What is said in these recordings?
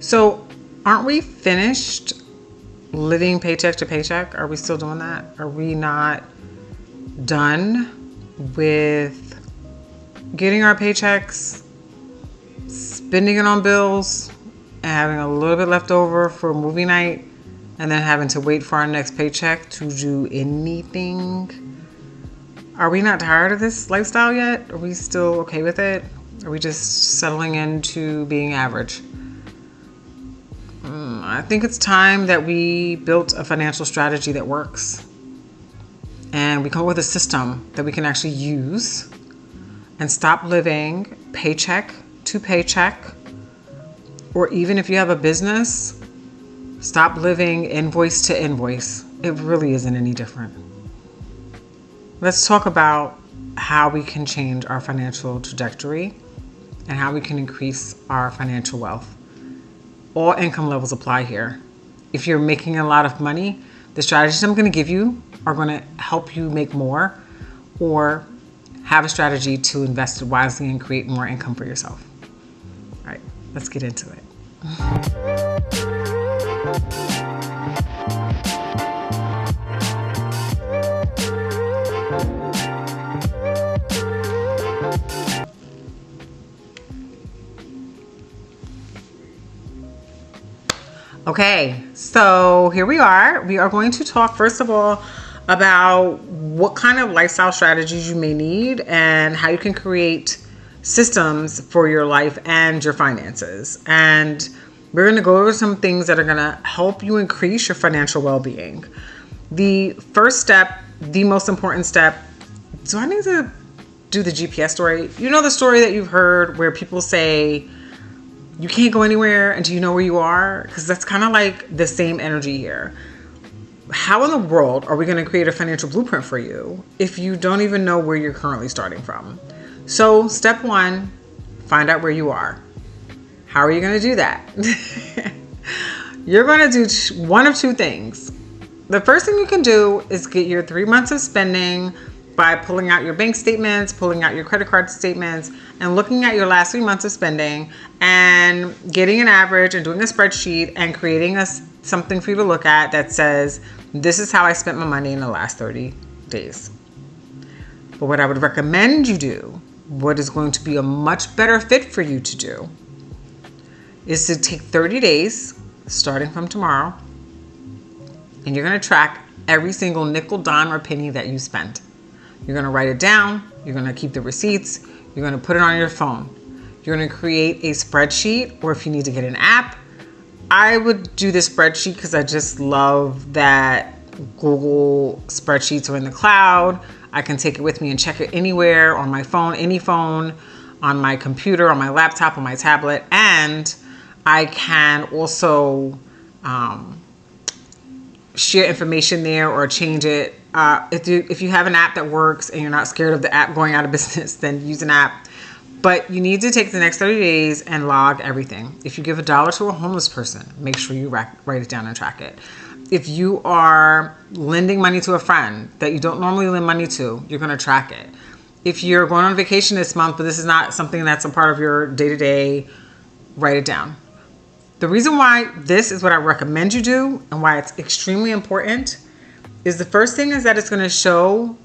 So aren't we finished living paycheck to paycheck? Are we still doing that? Are we not done with getting our paychecks, spending it on bills, and having a little bit left over for movie night, and then having to wait for our next paycheck to do anything? Are we not tired of this lifestyle yet? Are we still okay with it? Are we just settling into being average? I think it's time that we built a financial strategy that works. And we come up with a system that we can actually use and stop living paycheck to paycheck. Or even if you have a business, stop living invoice to invoice. It really isn't any different. Let's talk about how we can change our financial trajectory and how we can increase our financial wealth. All income levels apply here. If you're making a lot of money, the strategies I'm going to give you are going to help you make more, or have a strategy to invest wisely and create more income for yourself. All right, let's get into it. Okay, so here we are. We are going to talk, first of all, about what kind of lifestyle strategies you may need and how you can create systems for your life and your finances. And we're going to go over some things that are going to help you increase your financial well-being. The first step, the most important step, do I need to do the GPS story? You know the story that you've heard where people say, you can't go anywhere until you know where you are? Because that's kind of like the same energy here. How in the world are we going to create a financial blueprint for you if you don't even know where you're currently starting from? So step one, find out where you are. How are you going to do that? You're going to do one of two things. The first thing you can do is get your 3 months of spending by pulling out your bank statements, pulling out your credit card statements, and looking at your last 3 months of spending and getting an average and doing a spreadsheet and creating something for you to look at that says, this is how I spent my money in the last 30 days. But what I would recommend you do, what is going to be a much better fit for you to do, is to take 30 days, starting from tomorrow, and you're going to track every single nickel, dime, or penny that you spent. You're going to write it down. You're going to keep the receipts. You're going to put it on your phone. You're going to create a spreadsheet, or if you need to get an app, I would do this spreadsheet because I just love that Google spreadsheets are in the cloud. I can take it with me and check it anywhere on my phone, any phone, on my computer, on my laptop, on my tablet. And I can also share information there or change it. If you have an app that works and you're not scared of the app going out of business, then use an app. But you need to take the next 30 days and log everything. If you give $1 to a homeless person, make sure you write it down and track it. If you are lending money to a friend that you don't normally lend money to, you're going to track it. If you're going on vacation this month, but this is not something that's a part of your day-to-day, write it down. The reason why this is what I recommend you do and why it's extremely important is the first thing is that it's going to show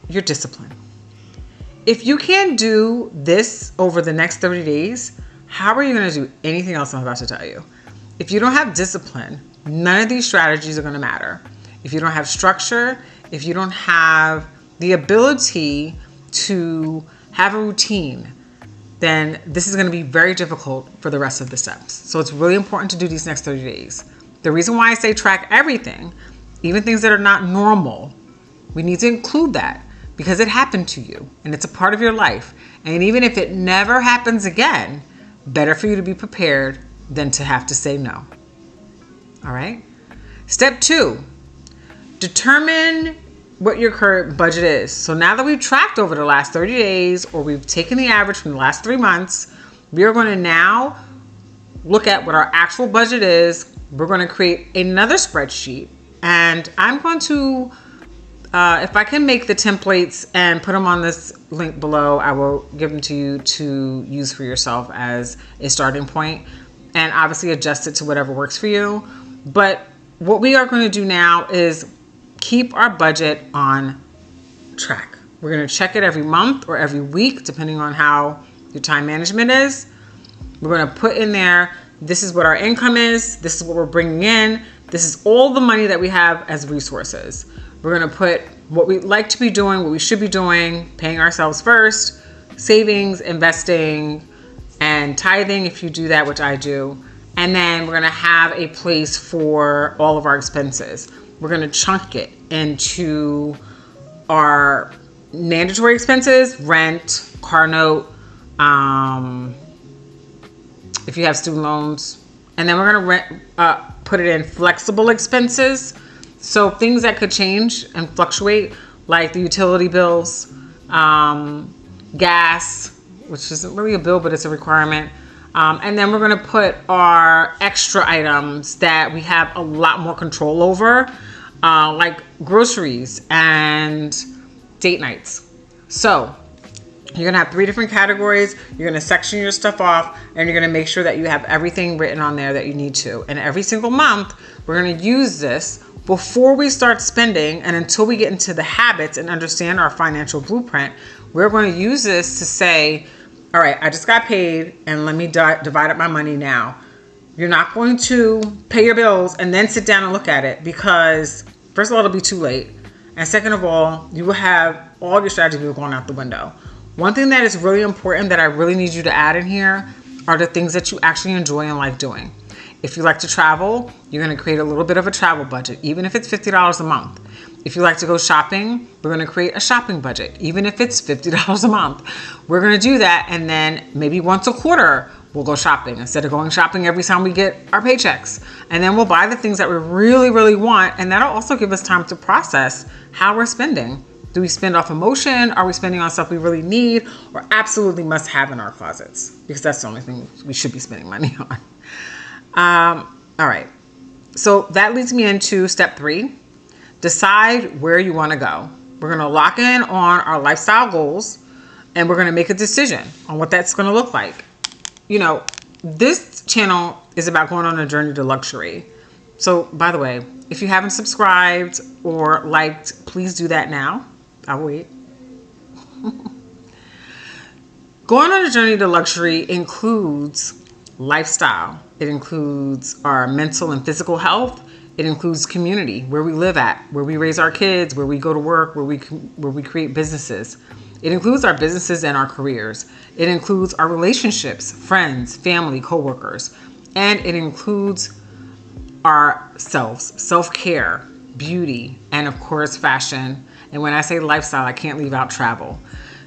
your discipline. If you can't do this over the next 30 days, how are you going to do anything else I'm about to tell you? If you don't have discipline, none of these strategies are going to matter. If you don't have structure, if you don't have the ability to have a routine, then this is going to be very difficult for the rest of the steps. So it's really important to do these next 30 days. The reason why I say track everything, even things that are not normal, we need to include that because it happened to you and it's a part of your life. And even if it never happens again, better for you to be prepared than to have to say no. All right. Step 2, determine what your current budget is. So now that we've tracked over the last 30 days or we've taken the average from the last 3 months, we are going to now look at what our actual budget is. We're going to create another spreadsheet and I'm going to, if I can make the templates and put them on this link below, I will give them to you to use for yourself as a starting point. and obviously adjust it to whatever works for you. But what we are going to do now is keep our budget on track. We're going to check it every month or every week, depending on how your time management is. We're going to put in there, this is what our income is, this is what we're bringing in, this is all the money that we have as resources. We're going to put what we like to be doing, what we should be doing, paying ourselves first, savings, investing, and tithing if you do that, which I do. And then we're going to have a place for all of our expenses. We're going to chunk it into our mandatory expenses, rent, car note, if you have student loans. And then we're going to put it in flexible expenses. So things that could change and fluctuate, like the utility bills, gas, which isn't really a bill, but it's a requirement. And then we're going to put our extra items that we have a lot more control over, like groceries and date nights. So you're going to have 3 different categories. You're going to section your stuff off, and you're going to make sure that you have everything written on there that you need to. And every single month, we're going to use this before we start spending, and until we get into the habits and understand our financial blueprint. We're going to use this to say, all right, I just got paid, and let me divide up my money now. You're not going to pay your bills and then sit down and look at it, because first of all, it'll be too late. And second of all, you will have all your strategies going out the window. One thing that is really important that I really need you to add in here are the things that you actually enjoy and like doing. If you like to travel, you're going to create a little bit of a travel budget, even if it's $50 a month. If you like to go shopping, we're going to create a shopping budget, even if it's $50 a month. We're going to do that, and then maybe once a quarter, we'll go shopping instead of going shopping every time we get our paychecks. And then we'll buy the things that we really, really want, and that'll also give us time to process how we're spending. Do we spend off emotion? Are we spending on stuff we really need or absolutely must have in our closets? Because that's the only thing we should be spending money on. All right. So that leads me into step 3. Decide where you want to go. We're going to lock in on our lifestyle goals, and we're going to make a decision on what that's going to look like. You know, this channel is about going on a journey to luxury. So, by the way, if you haven't subscribed or liked, please do that now. I'll wait. Going on a journey to luxury includes lifestyle. It includes our mental and physical health. It includes community, where we live at, where we raise our kids, where we go to work, where we create businesses. It includes our businesses and our careers. It includes our relationships, friends, family, coworkers. And it includes ourselves, self-care, beauty, and of course, fashion. And when I say lifestyle, I can't leave out travel.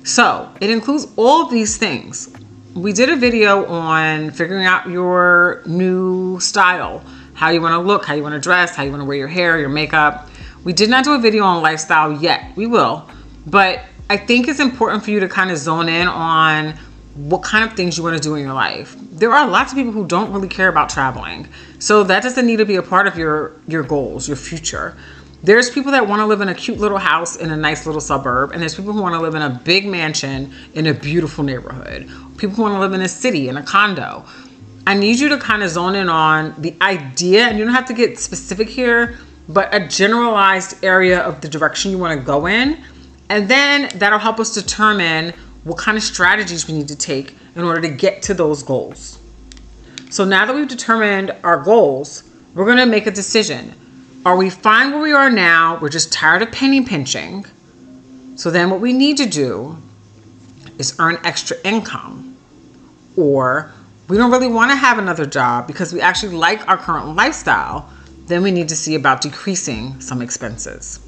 So it includes all of these things. We did a video on figuring out your new style, how you want to look, how you want to dress, how you want to wear your hair, your makeup. We did not do a video on lifestyle yet. We will. But I think it's important for you to kind of zone in on what kind of things you want to do in your life. There are lots of people who don't really care about traveling. So that doesn't need to be a part of your goals, your future. There's people that want to live in a cute little house in a nice little suburb, and there's people who want to live in a big mansion in a beautiful neighborhood. People who want to live in a city, in a condo. I need you to kind of zone in on the idea, and you don't have to get specific here, but a generalized area of the direction you want to go in. And then that'll help us determine what kind of strategies we need to take in order to get to those goals. So now that we've determined our goals, we're going to make a decision. Are we fine where we are now? We're just tired of penny pinching. So then what we need to do is earn extra income. Or we don't really want to have another job because we actually like our current lifestyle. Then we need to see about decreasing some expenses.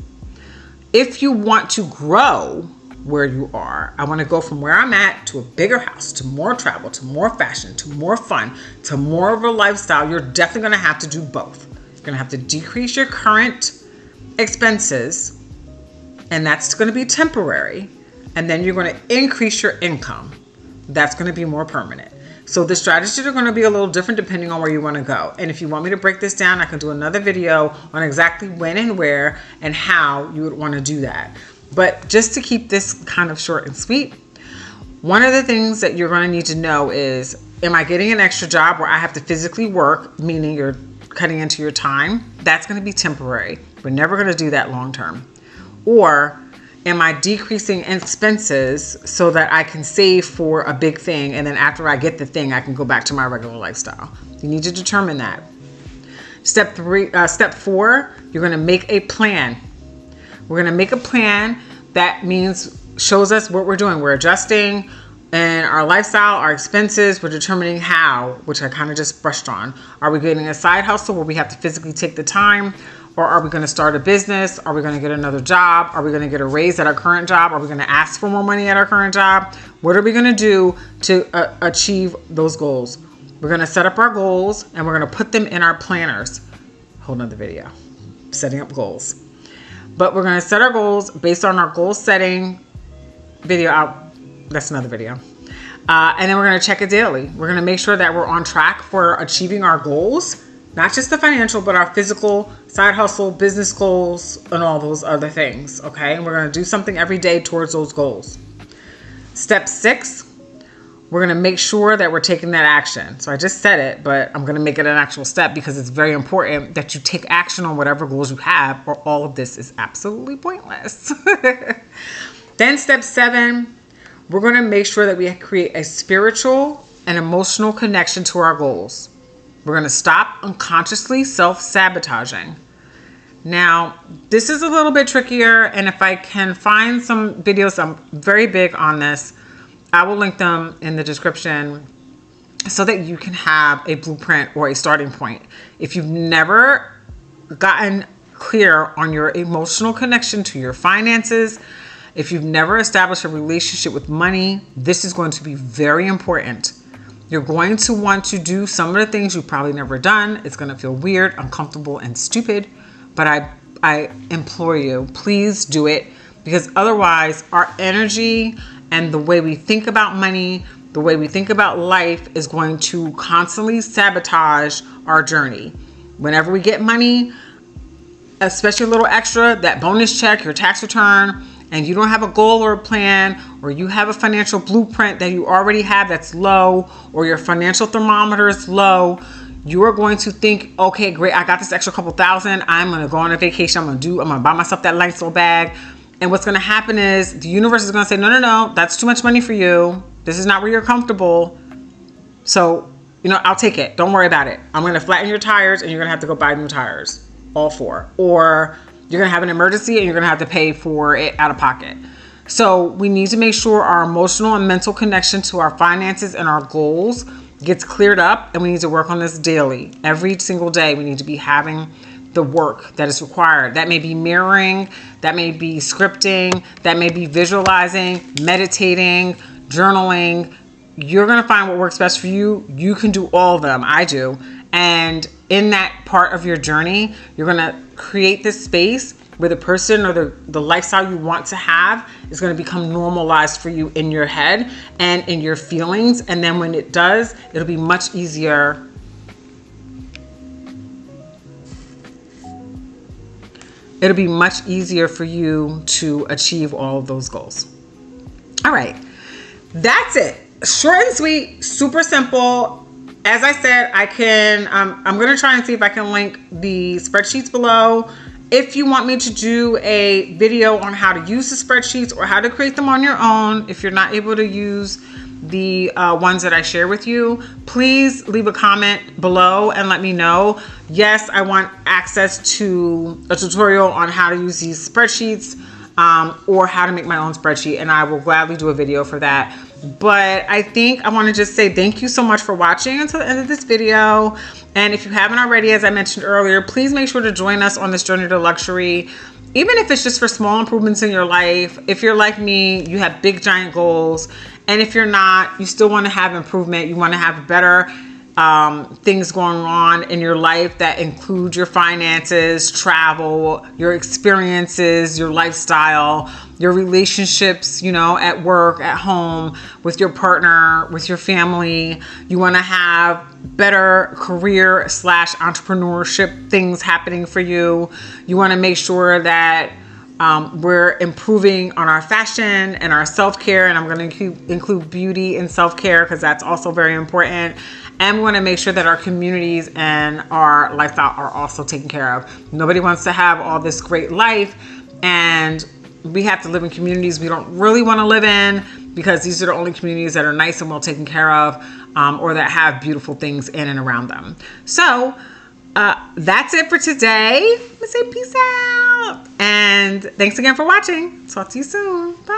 If you want to grow where you are, I want to go from where I'm at to a bigger house, to more travel, to more fashion, to more fun, to more of a lifestyle, you're definitely going to have to do both. You're going to have to decrease your current expenses, and that's going to be temporary. And then you're going to increase your income. That's going to be more permanent. So the strategies are going to be a little different depending on where you want to go. And if you want me to break this down, I can do another video on exactly when and where and how you would want to do that. But just to keep this kind of short and sweet, one of the things that you're going to need to know is am I getting an extra job where I have to physically work, meaning you're cutting into your time? That's going to be temporary. We're never going to do that long term. Or am I decreasing expenses so that I can save for a big thing, and then after I get the thing, I can go back to my regular lifestyle? You need to determine that. Step 4, you're going to make a plan. We're going to make a plan that shows us what we're doing. We're adjusting in our lifestyle, our expenses. We're determining how, which I kind of just brushed on. Are we getting a side hustle where we have to physically take the time? Or are we going to start a business? Are we going to get another job? Are we going to get a raise at our current job? Are we going to ask for more money at our current job? What are we going to do to achieve those goals? We're going to set up our goals, and we're going to put them in our planners. Whole nother video, setting up goals. But we're going to set our goals based on our goal setting video out. That's another video. And then we're going to check it daily. We're going to make sure that we're on track for achieving our goals, not just the financial, but our physical, side hustle, business goals, and all those other things. Okay. And we're going to do something every day towards those goals. Step 6, we're going to make sure that we're taking that action. So I just said it, but I'm going to make it an actual step because it's very important that you take action on whatever goals you have, or all of this is absolutely pointless. Then step 7, we're going to make sure that we create a spiritual and emotional connection to our goals. We're going to stop unconsciously self-sabotaging. Now, this is a little bit trickier, and if I can find some videos, I'm very big on this, I will link them in the description so that you can have a blueprint or a starting point. If you've never gotten clear on your emotional connection to your finances, if you've never established a relationship with money, this is going to be very important. You're going to want to do some of the things you've probably never done. It's going to feel weird, uncomfortable, and stupid, but I implore you, please do it, because otherwise our energy and the way we think about money, the way we think about life is going to constantly sabotage our journey. Whenever we get money, especially a little extra, that bonus check, your tax return, and you don't have a goal or a plan, or you have a financial blueprint that you already have that's low, or your financial thermometer is low, you are going to think, okay, great, I got this extra couple thousand, I'm going to go on a vacation, I'm going to buy myself that Lysol bag. And what's going to happen is the universe is going to say, no, that's too much money for you. This is not where you're comfortable. So, I'll take it. Don't worry about it. I'm going to flatten your tires, and you're going to have to go buy new tires. All 4. Or you're going to have an emergency, and you're going to have to pay for it out of pocket. So we need to make sure our emotional and mental connection to our finances and our goals gets cleared up. And we need to work on this daily. Every single day, we need to be having the work that is required. That may be mirroring, that may be scripting, that may be visualizing, meditating, journaling. You're going to find what works best for you. You can do all of them. I do. And in that part of your journey, you're going to create this space where the person or the lifestyle you want to have is going to become normalized for you in your head and in your feelings. And then when it does, it'll be much easier. It'll be much easier for you to achieve all of those goals. All right. That's it. Short and sweet, super simple. As I said, I'm going to try and see if I can link the spreadsheets below. If you want me to do a video on how to use the spreadsheets or how to create them on your own, if you're not able to use the ones that I share with you, please leave a comment below and let me know. Yes, I want access to a tutorial on how to use these spreadsheets or how to make my own spreadsheet, and I will gladly do a video for that. But I think I want to just say thank you so much for watching until the end of this video. And if you haven't already, as I mentioned earlier, please make sure to join us on this journey to luxury. Even if it's just for small improvements in your life. If you're like me, you have big giant goals. And if you're not, you still want to have improvement. You want to have better things going on in your life that include your finances, travel, your experiences, your lifestyle, your relationships, at work, at home, with your partner, with your family. You want to have better career / entrepreneurship things happening for you. You want to make sure that We're improving on our fashion and our self-care, and I'm going to include beauty and self-care because that's also very important. And we want to make sure that our communities and our lifestyle are also taken care of. Nobody wants to have all this great life and we have to live in communities we don't really want to live in, because these are the only communities that are nice and well taken care of, or that have beautiful things in and around them. So that's it for today. Let's say peace out. And thanks again for watching. Talk to you soon. Bye.